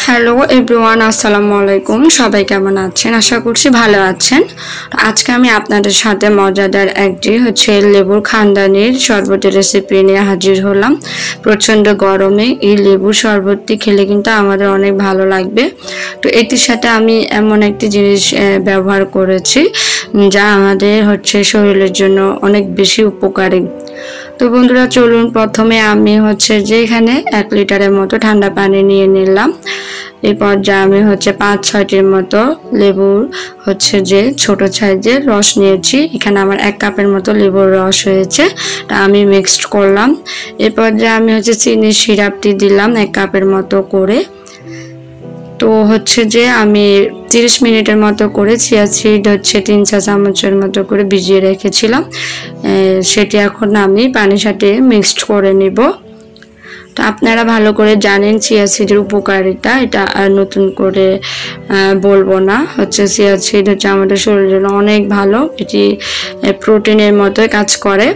Hello everyone, আসসালামু আলাইকুম। সবাই কেমন আছেন? আশা করছি ভালো আছেন। আজকে আমি আপনাদের সাথে মজাদার একটি লেবুর খানদানির শরবতের রেসিপি নিয়ে হাজির হলাম। প্রচণ্ড গরমে এই লেবুর শরবতটি খেলে কিন্তু আমাদের অনেক ভালো লাগবে। তো এটির সাথে আমি এমন একটি জিনিস ব্যবহার করেছি যা আমাদের শরীরের জন্য অনেক বেশি উপকারী। তো বন্ধুরা, চলুন প্রথমে আমি এখানে 1 লিটারের মতো ঠান্ডা পানি নিয়ে নিলাম। এরপর যা আমি 5-6টির মতো লেবুর ছোট সাইজের রস নিয়েছি। এখানে আমার 1 কাপের মতো লেবুর রস হয়েছে, তা আমি মিক্সড করলাম। এরপর যা আমি চিনির সিরাপটি দিলাম 1 কাপের মতো করে। তো আমি 30 মিনিটের মতো করে চিয়া সিড 3 চা চামচের মতো করে ভিজিয়ে রেখেছিলাম। সেটি এখন আমি পানির সাথে মিক্সড করে নিব। তো আপনারা ভালো করে জানেন চিয়া সিডের উপকারিতা, এটা আর নতুন করে বলবো না। চিয়া সিড আমাদের শরীরের জন্য অনেক ভালো, এটি প্রোটিনের মতোই কাজ করে।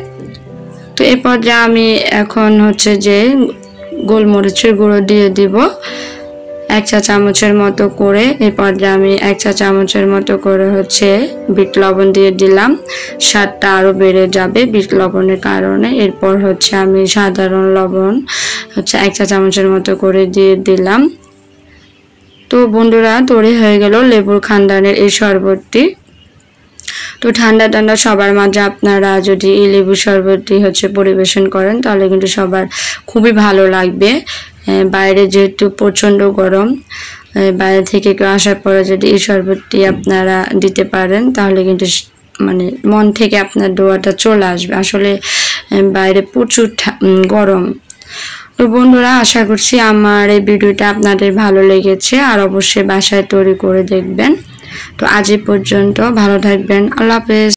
তো এরপর যা আমি এখন গোলমরিচের গুঁড়ো দিয়ে দিব 1 চা চামচের মতো করে। এরপর আমি 1 চা চামচের মতো করে বিট লবণ দিয়ে দিলাম। স্বাদটা আরো বেড়ে যাবে বিট লবণের কারণে। এরপর আমি সাধারণ লবণ 1 চা চামচের মতো করে দিয়ে দিলাম। তো বন্ধুরা, তৈরি হয়ে গেল লেবুর খানদানের এই শরবতটি। তো ঠান্ডা ঠান্ডা সবার মাঝে আপনারা যদি এই লেবুর শরবতটি পরিবেশন করেন তাহলে কিন্তু সবার খুবই ভালো লাগবে। বাইরে যেহেতু প্রচণ্ড গরম, বাইরে থেকে কেউ আসার পরে যদি এই শরবতটি আপনারা দিতে পারেন তাহলে কিন্তু মন থেকে আপনার দোয়াটা চলে আসবে। আসলে বাইরে প্রচুর গরম। তো বন্ধুরা, আশা করছি আমার এই ভিডিওটা আপনাদের ভালো লেগেছে, আর অবশ্যই বাসায় তৈরি করে দেখবেন। তো আজ এই পর্যন্ত, ভালো থাকবেন। আল্লাহ হাফেজ।